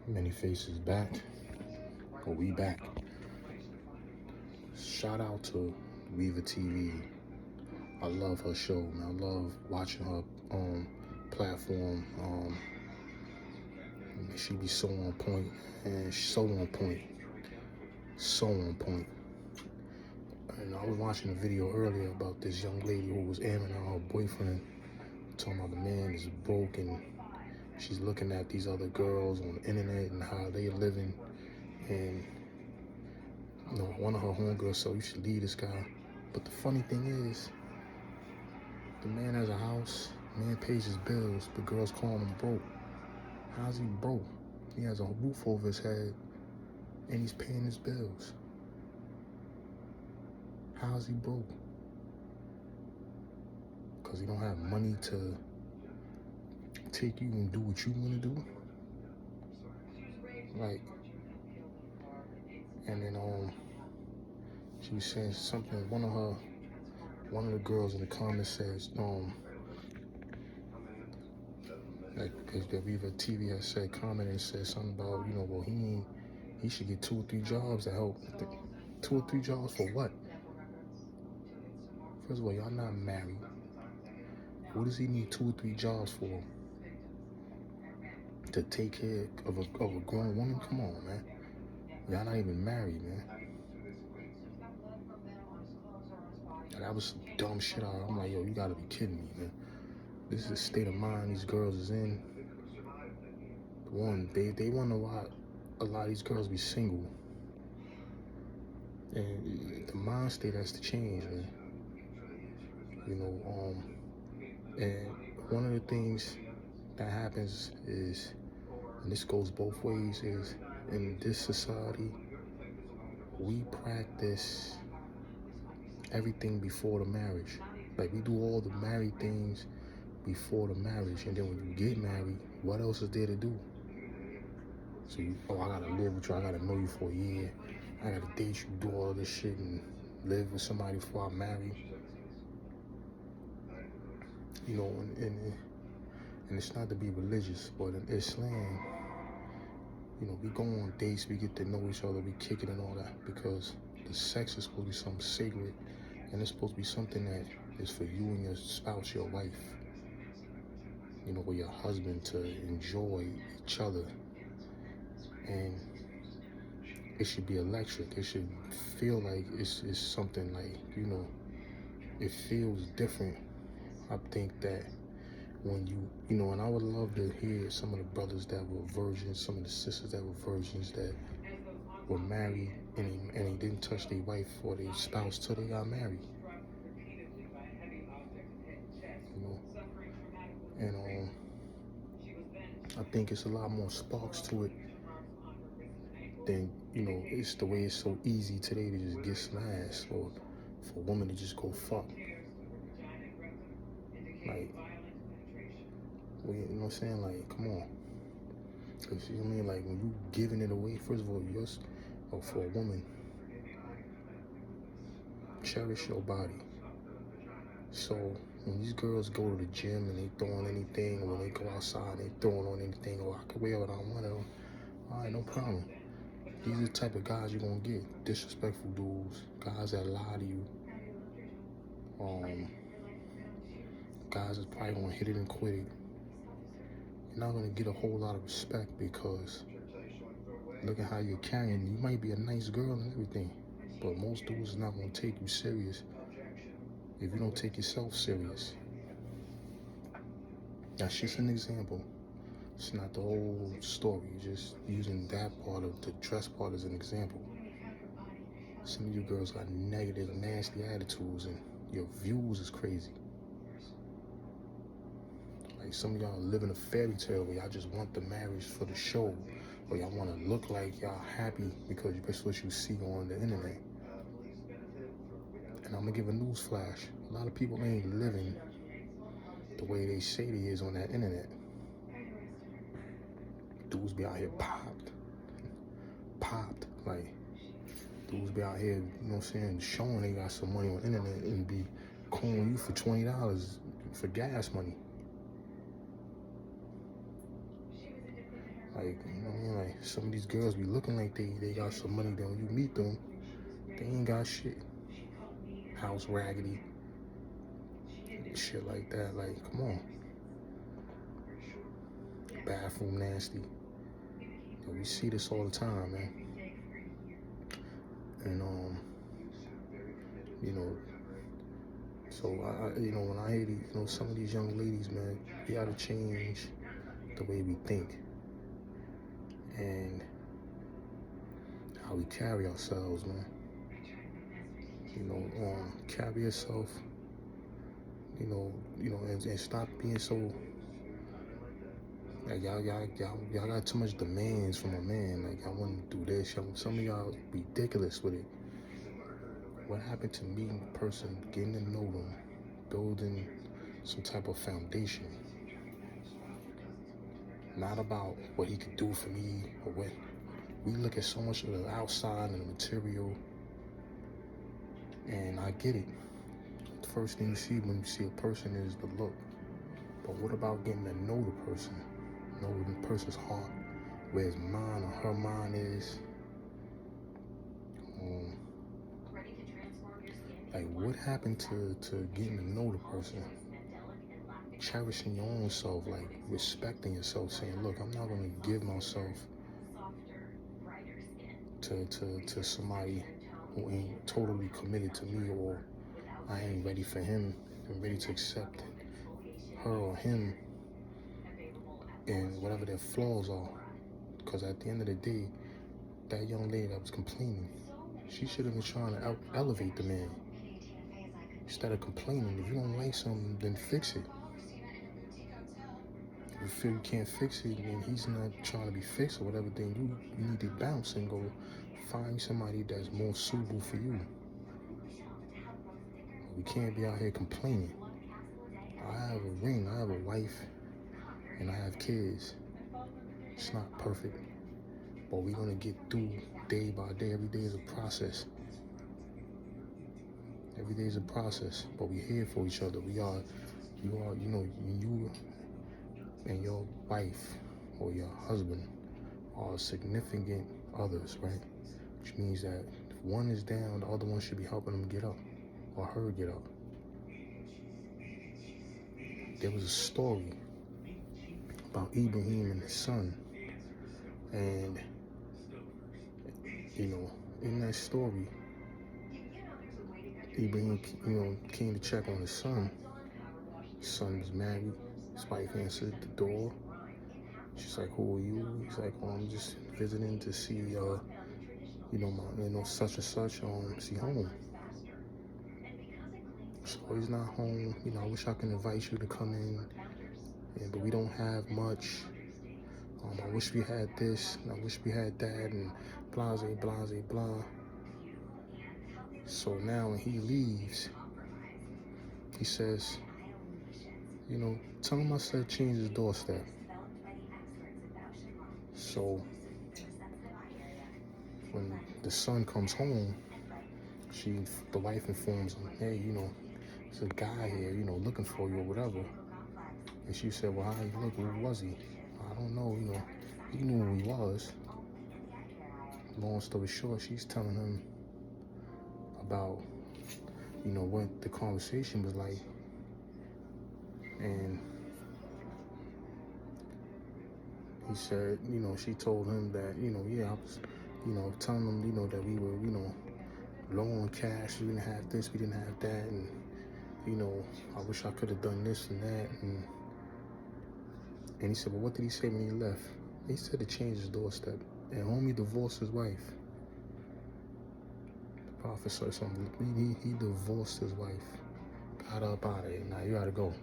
Many faces back, but we back. Shout out to Weaver TV. I love her show, man. I love watching her platform. She be so on point, and she's so on point, so on point. And I was watching a video earlier about this young lady who was aiming at her boyfriend, talking about the man is broke, and she's looking at these other girls on the internet and how they living, and one of her homegirls said, you should leave this guy. But the funny thing is, the man has a house, man pays his bills, the girl's calling him broke. How's he broke? He has a roof over his head and he's paying his bills. How's he broke? Because he don't have money to take you and do what you want to do? Like, and then she was saying something, one of the girls in the comments says, like, because the Viva TV has said, comment and said something about, well, he should get 2 or 3 jobs to help. 2 or 3 jobs for what? First of all, y'all not married. What does he need 2 or 3 jobs for? To take care of a grown woman? Come on, man. Y'all not even married, man. That was some dumb shit. I'm like, yo, you gotta be kidding me, man. This is the state of mind these girls is in. One, they wonder why a lot of these girls be single. And the mind state has to change, man. And one of the things that happens is, and this goes both ways, is in this society, we practice everything before the marriage. Like, we do all the married things before the marriage, and then when you get married, what else is there to do? So I gotta live with you, I gotta know you for a year, I gotta date you, do all this shit, and live with somebody before I marry. And it's not to be religious, but in Islam, we go on dates, we get to know each other, we kick it and all that, because the sex is supposed to be something sacred, and it's supposed to be something that is for you and your spouse, your wife, or your husband, to enjoy each other. And it should be electric. It should feel like it's something like, it feels different. I think that when and I would love to hear some of the brothers that were virgins, some of the sisters that were virgins, that were married and they didn't touch their wife or their spouse till they got married. And I think it's a lot more sparks to it than, it's the way it's so easy today to just get smashed, or for a woman to just go fuck. Like, you know what I'm saying? Like, come on. Cause, you know what I mean? Like, when you giving it away, first of all, for a woman, cherish your body. So when these girls go to the gym and they throwing anything, or when they go outside and they throwing on anything, or I can wear what I want to, all right, no problem. These are the type of guys you're gonna get. Disrespectful dudes, guys that lie to you, guys that's probably gonna hit it and quit it. You're not gonna get a whole lot of respect, because look at how you're carrying. You might be a nice girl and everything, but most dudes is not gonna take you serious if you don't take yourself serious. That's just an example. It's not the whole story. Just using that part of the dress part as an example. Some of you girls got negative, nasty attitudes, and your views is crazy. Like, some of y'all live in a fairy tale where y'all just want the marriage for the show, or y'all want to look like y'all happy because that's what you see on the internet. And I'm gonna give a news flash. A lot of people ain't living the way they say they is on that internet. Dudes be out here popped. Like, dudes be out here, you know what I'm saying, showing they got some money on the internet and be calling you for $20 for gas money. Like, you know what I mean? Like, some of these girls be looking like they got some money, then when you meet them, they ain't got shit. House raggedy, shit like that. Like, come on. Bathroom nasty. We see this all the time, man. And you know, so you know, when I hear these, you know, some of these young ladies, man, we gotta change the way we think and how we carry ourselves, man. You know, carry yourself. You know, and stop being so. Like y'all got too much demands from a man. Like, I want to do this. Some of y'all ridiculous with it. What happened to meeting the person, getting to know them, building some type of foundation? Not about what he could do for me or what. We look at so much of the outside and the material, and I get it. The first thing you see when you see a person is the look. But what about getting to know the person? Know the person's heart, where his mind or her mind is. Like, what happened to getting to know the person? Cherishing your own self, like respecting yourself, saying, look, I'm not going to give myself to somebody who ain't totally committed to me, or I ain't ready for him and ready to accept her or him and whatever their flaws are. Because at the end of the day, that young lady that was complaining, she should have been trying to elevate the man instead of complaining. If you don't like something, then fix it. If you feel you can't fix it and he's not trying to be fixed or whatever, then you need to bounce and go find somebody that's more suitable for you. We can't be out here complaining. I have a ring, I have a wife, and I have kids. It's not perfect, but we're gonna get through day by day. Every day is a process. Every day is a process, but we're here for each other. You know, you and your wife or your husband are significant others, right? Which means that if one is down, the other one should be helping them get up, or her get up. There was a story about Ibrahim and his son, and you know, in that story, Ibrahim, you know, came to check on his son. His son was married. His wife answered the door. She's like, "Who are you?" He's like, "Oh, I'm just visiting to see, such and such. Is he home?" So he's not home. You know, I wish I could invite you to come in, but we don't have much. I wish we had this, and I wish we had that, and blase, blase, blah. So now when he leaves, he says, you know, tell him I said change his doorstep. So when the son comes home, the wife informs him, hey, you know, there's a guy here, you know, looking for you or whatever. And she said, well, how he look? Who was he? I don't know, you know, he knew who he was. Long story short, she's telling him about, you know, what the conversation was like. And he said, you know, she told him that, you know, yeah, I was, you know, telling him, you know, that we were, you know, low on cash, we didn't have this, we didn't have that, and, you know, I wish I could have done this and that, and he said, well, what did he say when he left? He said to change his doorstep, and homie divorced his wife. The prophet said something, he divorced his wife, got up out of it, now you gotta go.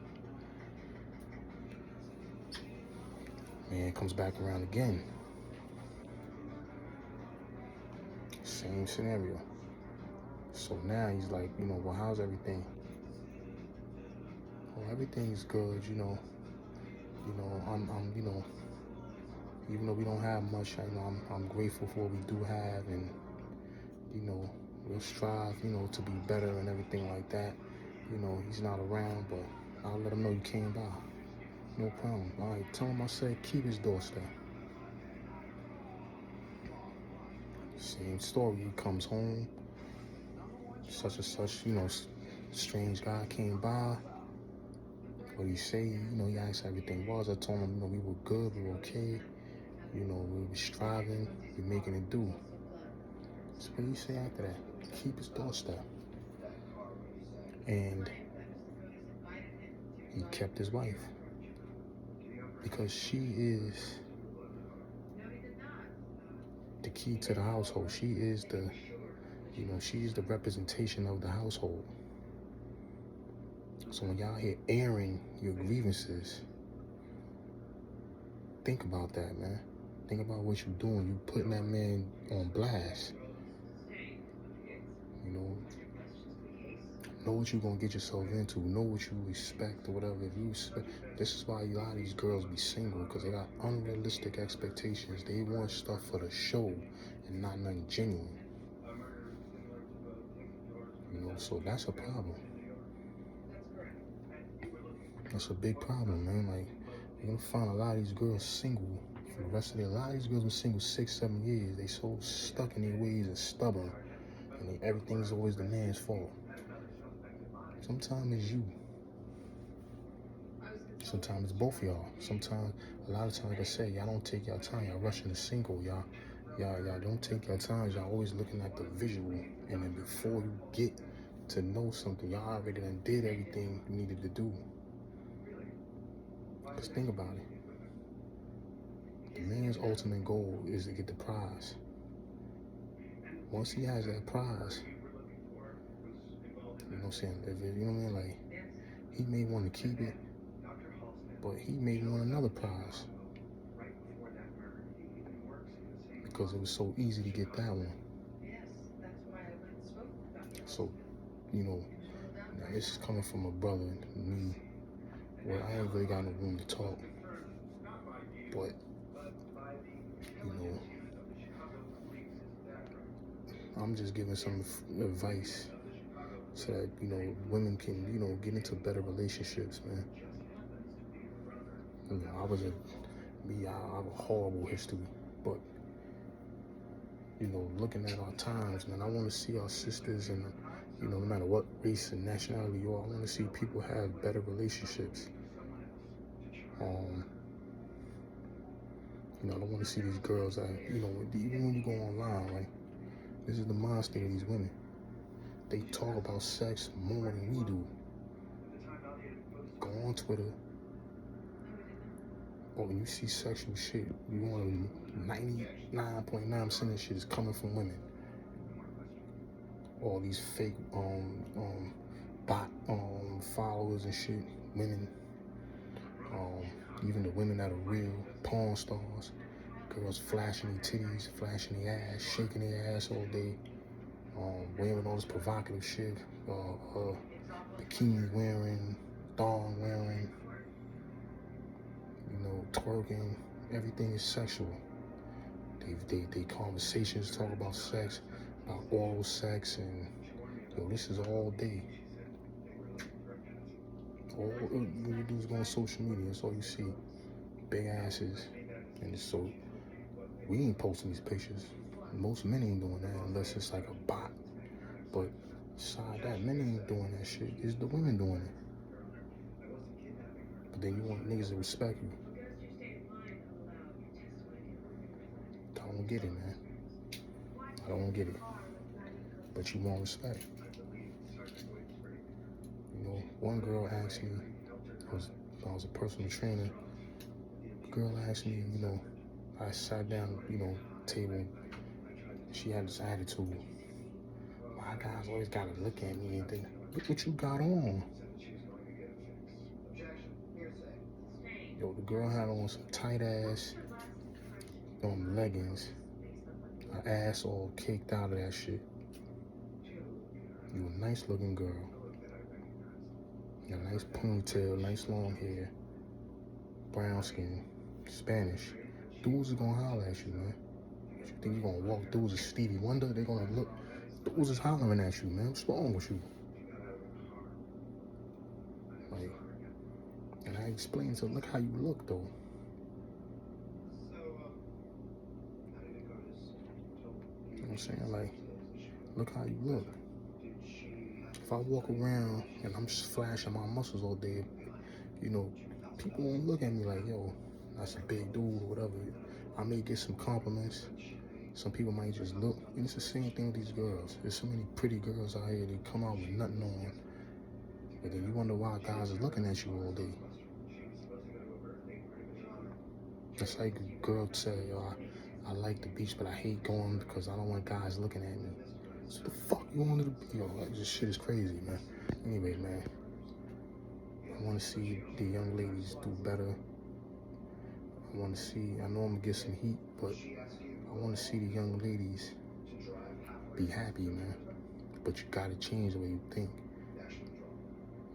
Man comes back around again. Same scenario. So now he's like, you know, well, how's everything? Well, everything's good, you know. I'm you know, even though we don't have much, you know, I'm grateful for what we do have, and, you know, we'll strive, you know, to be better and everything like that. You know, he's not around, but I'll let him know you came by. No problem. All right, tell him I said keep his doorstep. Same story. He comes home, such and such, strange guy came by. What he say, he asked how everything was. I told him, we were good, we were okay. We were striving, we making it do. So what do you say after that? Keep his doorstep. And he kept his wife. Because she is the key to the household. She is the representation of the household. So when y'all here airing your grievances, think about that, man. Think about what you're doing. You putting that man on blast. Know what you're gonna get yourself into. Know what you expect or whatever. If you expect, this is why a lot of these girls be single, because they got unrealistic expectations. They want stuff for the show and not nothing genuine. So that's a problem. That's a big problem, man. Like, you're gonna find a lot of these girls single for the rest of their lives. These girls been single 6-7 years. They so stuck in their ways and stubborn, and everything's always the man's fault. Sometimes it's you. Sometimes it's both of y'all. Sometimes, a lot of times, like I say, y'all don't take y'all time. Y'all rushing to single. Y'all don't take your time. Y'all always looking at the visual, and then before you get to know something, y'all already done did everything you needed to do. Because think about it. The man's ultimate goal is to get the prize. Once he has that prize, you know what I'm saying? Like, he may want to keep it, but he may want another prize. Because it was so easy to get that one. So, now this is coming from a brother and me, where I ain't really got no room to talk. But, I'm just giving some advice so that, women can, get into better relationships, man. I have a horrible history, but, looking at our times, man, I want to see our sisters and, no matter what race and nationality you are, I want to see people have better relationships. I don't want to see these girls that, even when you go online, like, this is the mind state of these women. They talk about sex more than we do. Go on Twitter, or when you see sexual shit, you want 99.9% of shit is coming from women. All these fake bot followers and shit, women, even the women that are real porn stars, girls flashing their titties, flashing their ass, shaking their ass all day, wearing all this provocative shit, bikini wearing, thong wearing, twerking, everything is sexual. They conversations talk about sex, about oral sex, and this is all day. All you do is go on social media, that's all you see. Big asses. And so we ain't posting these pictures. Most men ain't doing that unless it's like a bot. But aside that, men ain't doing that shit. It's the women doing it. But then you want niggas to respect you. I don't get it, man. I don't get it. But you want respect. One girl asked me, I was a personal trainer. The girl asked me, I sat down, table. She had this attitude. My guys always gotta look at me and think, look what you got on. The girl had on some tight ass leggings. Her ass all caked out of that shit. You a nice looking girl. You got a nice ponytail, nice long hair, brown skin, Spanish. Dudes are gonna holler at you, man. You think you're gonna walk dudes as Stevie Wonder? They're gonna look. Dudes is hollering at you, man. What's wrong with you? Like, and I explained to her, look how you look, though. I'm saying? Like, look how you look. If I walk around and I'm just flashing my muscles all day, you know, people won't look at me like, yo, that's a big dude or whatever. I may get some compliments. Some people might just look. And it's the same thing with these girls. There's so many pretty girls out here, they come out with nothing on. But then you wonder why guys are looking at you all day. It's like a girl say, yo, I like the beach, but I hate going because I don't want guys looking at me. So the fuck you want to the beach? Yo, like, this shit is crazy, man. Anyway, man, I want to see the young ladies do better. I want to see, I know I'm going to get some heat, but I want to see the young ladies be happy, man. But you got to change the way you think.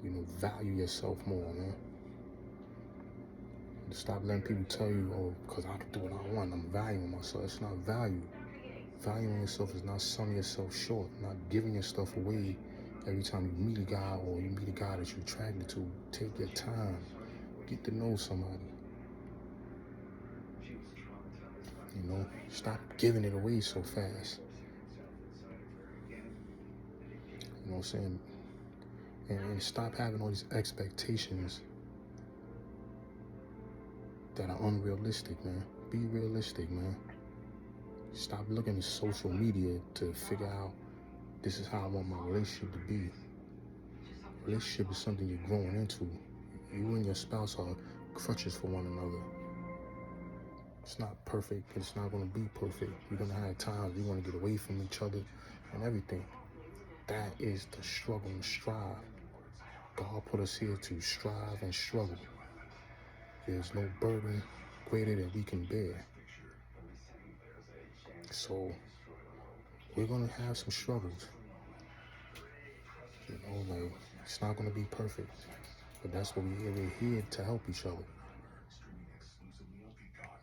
You know, value yourself more, man. Stop letting people tell you, oh, because I can do what I want, I'm valuing myself. It's not value. Valuing yourself is not selling yourself short, not giving your stuff away every time you meet a guy or you meet a guy that you're attracted to. Take your time. Get to know somebody. You know, stop giving it away so fast. You know what I'm saying? And stop having all these expectations that are unrealistic, man. Be realistic, man. Stop looking at social media to figure out this is how I want my relationship to be. Relationship is something you're growing into. You and your spouse are crutches for one another. It's not perfect. It's not going to be perfect. You're going to have times you want to get away from each other and everything. That is the struggle and strive. God put us here to strive and struggle. There's no burden greater than we can bear. So we're going to have some struggles. You know, like, it's not going to be perfect. But that's what we're here to help each other.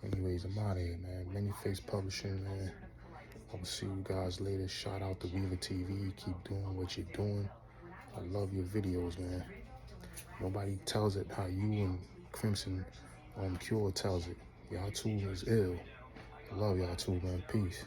Anyways, I'm out of here, man. Manyface Publishing, man. I will see you guys later. Shout out to Weaver TV. Keep doing what you're doing. I love your videos, man. Nobody tells it how you and Crimson Cure tells it. Y'all two is ill. I love y'all too, man. Peace.